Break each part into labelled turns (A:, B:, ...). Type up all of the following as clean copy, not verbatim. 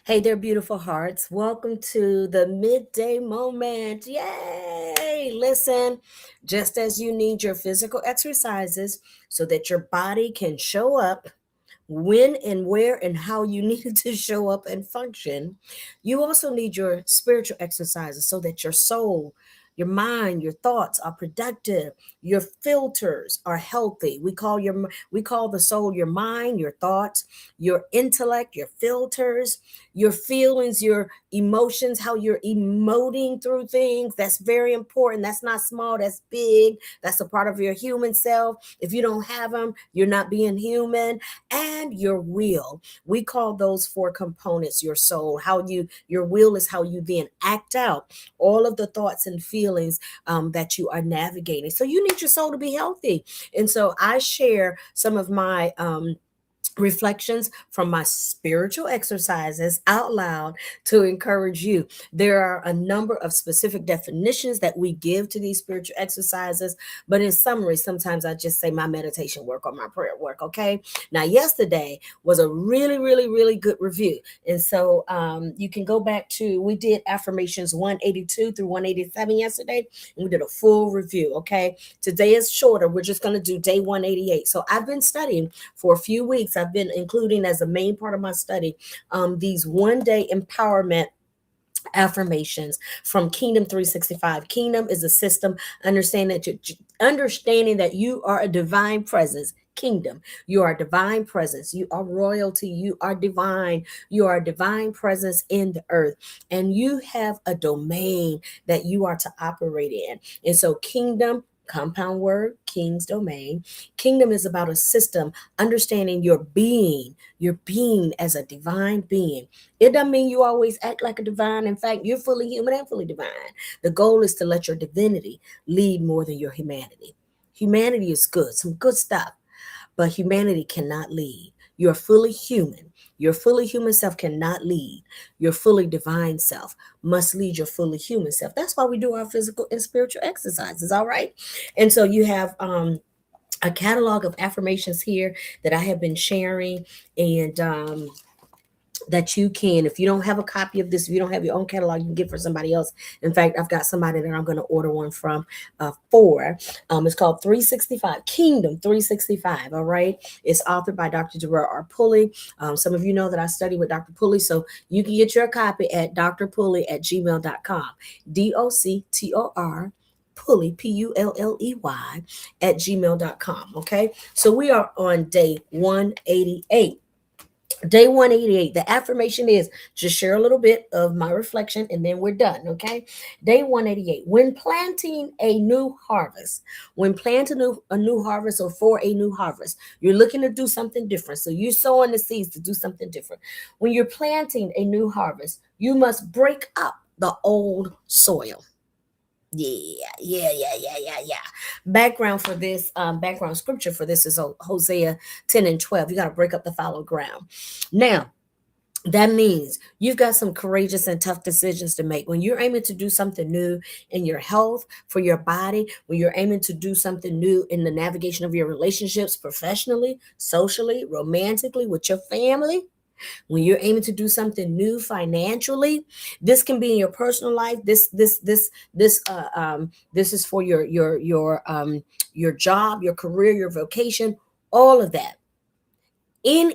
A: Hey there, beautiful hearts. Welcome to the midday moment. Yay! Listen, just as you need your physical exercises so that your body can show up when and where and how you need it to show up and function, you also need your spiritual exercises so that your soul, your mind, your thoughts are productive, your filters are healthy. We call the soul your mind, your thoughts, your intellect, your filters, your feelings, your emotions, how you're emoting through things. That's very important. That's not small, that's big. That's a part of your human self. If you don't have them, you're not being human. And your will. We call those four components your soul. Your will is how you then act out all of the thoughts and feelings that you are navigating. So you need your soul to be healthy. And so I share some of my reflections from my spiritual exercises out loud to encourage you. There are a number of specific definitions that we give to these spiritual exercises, but in summary, sometimes I just say my meditation work or my prayer work. Okay. Now, yesterday was a really, really, really good review. And so you can go back to, we did affirmations 182 through 187 yesterday, and we did a full review. Okay. Today is shorter. We're just going to do day 188. So I've been studying for a few weeks. I've been including as a main part of my study these 1 day empowerment affirmations from Kingdom 365. Kingdom is a system understanding that you are a divine presence. Kingdom, you are divine presence, you are royalty, you are divine, you are a divine presence in the earth, and you have a domain that you are to operate in. And so kingdom, compound word, king's domain. Kingdom is about a system, understanding your being as a divine being. It doesn't mean you always act like a divine. In fact, you're fully human and fully divine. The goal is to let your divinity lead more than your humanity. Humanity is good, some good stuff, but humanity cannot lead. You're fully human. Your fully human self cannot lead. Your fully divine self must lead your fully human self. That's why we do our physical and spiritual exercises, all right? And so you have a catalog of affirmations here that I have been sharing, and that you can, if you don't have a copy of this, if you don't have your own catalog, you can get for somebody else. In fact, I've got somebody that I'm going to order one from for. It's called 365, Kingdom 365. All right. It's authored by Dr. Gerard R. Pulley. Some of you know that I study with Dr. Pulley, so you can get your copy at drpulley@gmail.com. DOCTOR Pulley, Pulley, at gmail.com. Okay. So we are on day 188. Day 188, the affirmation is just share a little bit of my reflection and then we're done. Okay. Day 188. When planting a new harvest or for a new harvest, you're looking to do something different. So you're sowing the seeds to do something different. When you're planting a new harvest, you must break up the old soil. Yeah. Background scripture for this is Hosea 10 and 12. You got to break up the fallow ground. Now, that means you've got some courageous and tough decisions to make. When you're aiming to do something new in your health, for your body, when you're aiming to do something new in the navigation of your relationships, professionally, socially, romantically, with your family, when you're aiming to do something new financially, this can be in your personal life. This is for your job, your career, your vocation, all of that. In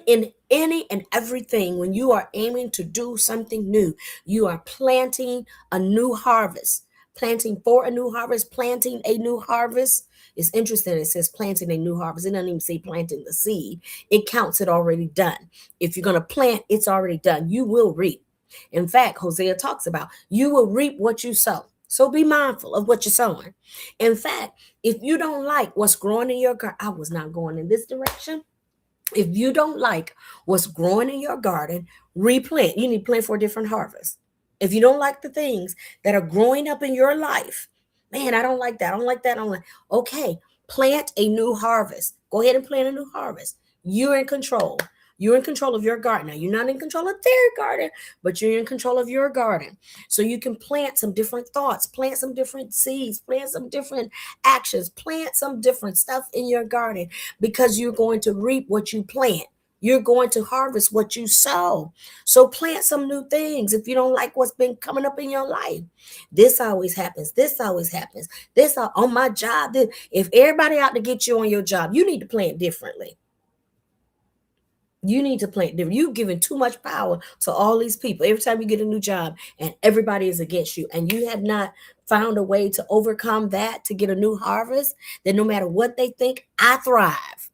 A: any and everything, when you are aiming to do something new, you are planting a new harvest. Planting for a new harvest, planting a new harvest. It's interesting. It says planting a new harvest. It doesn't even say planting the seed. It counts it already done. If you're going to plant, it's already done. You will reap. In fact, Hosea talks about you will reap what you sow. So be mindful of what you're sowing. In fact, if you don't like what's growing in your garden, I was not going in this direction. If you don't like what's growing in your garden, replant. You need to plant for a different harvest. If you don't like the things that are growing up in your life, man, I don't like that. I don't like that. I don't like. Okay, plant a new harvest. Go ahead and plant a new harvest. You're in control. You're in control of your garden. Now, you're not in control of their garden, but you're in control of your garden. So you can plant some different thoughts, plant some different seeds, plant some different actions, plant some different stuff in your garden, because you're going to reap what you plant. You're going to harvest what you sow. So plant some new things if you don't like what's been coming up in your life. This always happens. This always happens. On my job. If everybody out to get you on your job, you need to plant differently. You need to plant different. You've given too much power to all these people. Every time you get a new job and everybody is against you, and you have not found a way to overcome that to get a new harvest, then no matter what they think, I thrive.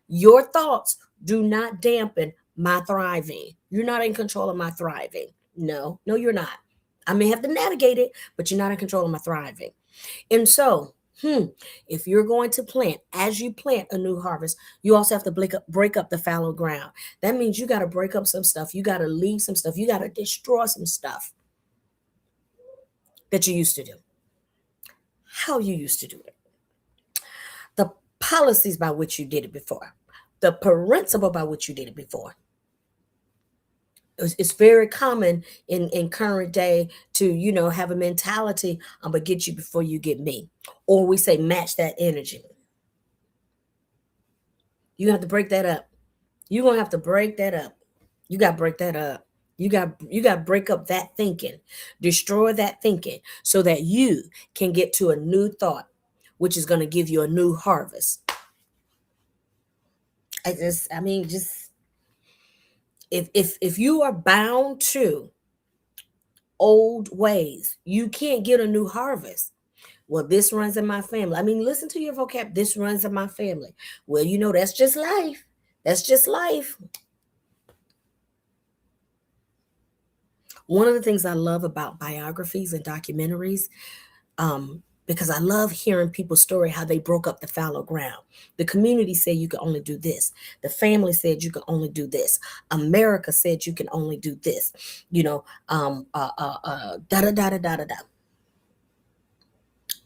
A: Your thoughts do not dampen my thriving. You're not in control of my thriving. No, no, you're not. I may have to navigate it, but you're not in control of my thriving. And so, if you're going to plant, as you plant a new harvest, you also have to break up the fallow ground. That means you got to break up some stuff. You got to leave some stuff. You got to destroy some stuff that you used to do. How you used to do it. The policies by which you did it before. The principle by which you did it before. It's very common in current day to have a mentality, I'm gonna get you before you get me, or we say match that energy. You have to break that up. You're gonna have to break that up. You got to break that up. You got to break up that thinking, destroy that thinking, so that you can get to a new thought, which is going to give you a new harvest. Just if you are bound to old ways, you can't get a new harvest. Well, this runs in my family. Listen to your vocab. This runs in my family. Well, that's just life. That's just life. One of the things I love about biographies and documentaries, because I love hearing people's story, how they broke up the fallow ground. The community said you can only do this. The family said you can only do this. America said you can only do this. Da da da da da da da.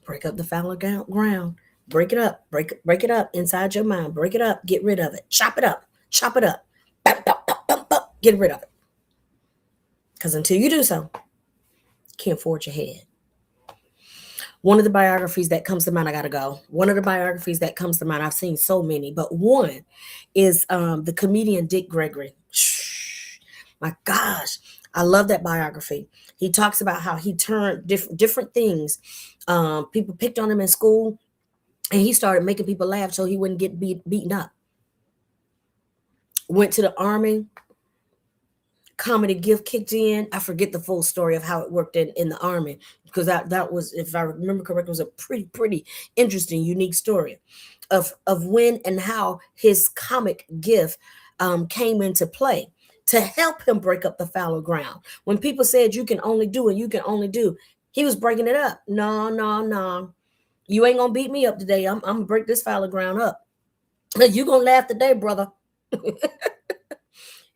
A: Break up the fallow ground. Break it up. Break it up inside your mind. Break it up. Get rid of it. Chop it up. Chop it up. Get rid of it. Because until you do so, you can't forge ahead. One of the biographies that comes to mind, I gotta go. One of the biographies that comes to mind, I've seen so many, but one is the comedian Dick Gregory. My gosh, I love that biography. He talks about how he turned different things. People picked on him in school, and he started making people laugh so he wouldn't get beaten up. Went to the army. Comedy gift kicked in. I forget the full story of how it worked in the army, because that was, if I remember correctly, was a pretty interesting, unique story of when and how his comic gift came into play to help him break up the fallow ground. When people said you can only do and you can only do, he was breaking it up. No. You ain't gonna beat me up today. I'm gonna break this fallow ground up. You gonna laugh today, brother.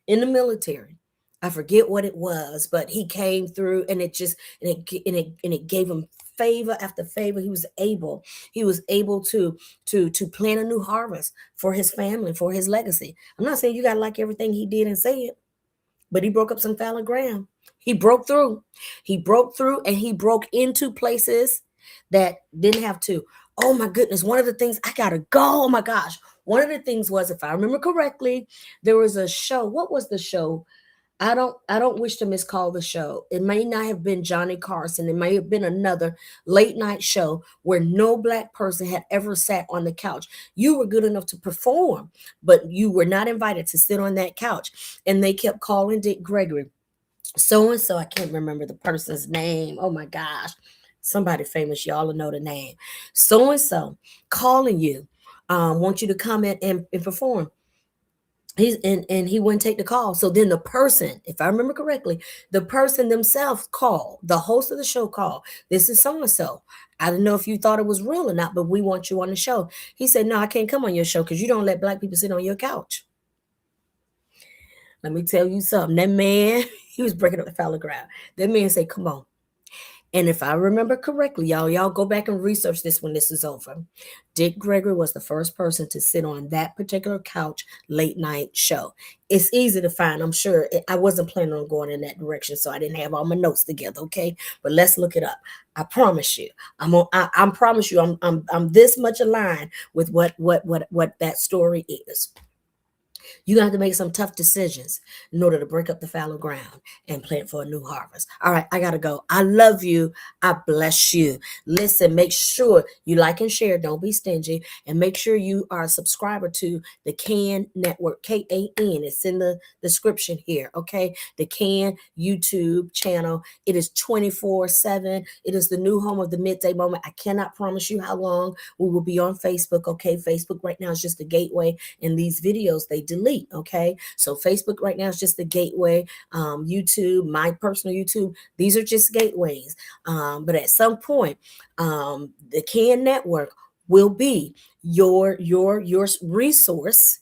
A: In the military, I forget what it was, but he came through, and it gave him favor after favor. He was able to plant a new harvest for his family, for his legacy. I'm not saying you gotta like everything he did and say it, but he broke up some fallow ground. He broke through. And he broke into places that didn't have to. Oh my goodness. One of the things, I gotta go. Oh my gosh. One of the things was, if I remember correctly, there was a show. What was the show? I don't wish to miscall the show. It may not have been Johnny Carson. It may have been another late night show where no Black person had ever sat on the couch. You were good enough to perform, but you were not invited to sit on that couch. And they kept calling Dick Gregory. So and so, I can't remember the person's name. Oh my gosh. Somebody famous, y'all know the name. So and so calling you, want you to come in and perform. And he wouldn't take the call. So then the person, if I remember correctly, the person themselves called, the host of the show called, this is so and so. I don't know if you thought it was real or not, but we want you on the show. He said, no, I can't come on your show because you don't let Black people sit on your couch. Let me tell you something. That man, he was breaking up the fallow ground. That man said, come on. And if I remember correctly, y'all go back and research this when this is over. Dick Gregory was the first person to sit on that particular couch late night show. It's easy to find, I'm sure. I wasn't planning on going in that direction, so I didn't have all my notes together, okay? But let's look it up. I promise you. I promise you I'm this much aligned with what that story is. You're going to have to make some tough decisions in order to break up the fallow ground and plant for a new harvest. All right, I got to go. I love you. I bless you. Listen, make sure you like and share. Don't be stingy. And make sure you are a subscriber to the CAN Network, KAN. It's in the description here, okay? The CAN YouTube channel. It is 24/7. It is the new home of the Midday Moment. I cannot promise you how long we will be on Facebook, okay? Facebook right now is just a gateway, and these videos they delete, okay? So Facebook right now is just the gateway. YouTube, my personal YouTube, these are just gateways. But at some point, the CAN Network will be your resource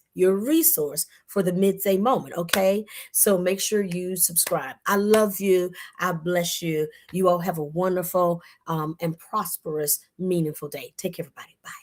A: for the midday moment. Okay, so make sure you subscribe. I love you. I bless you. You all have a wonderful and prosperous, meaningful day. Take care, everybody. Bye.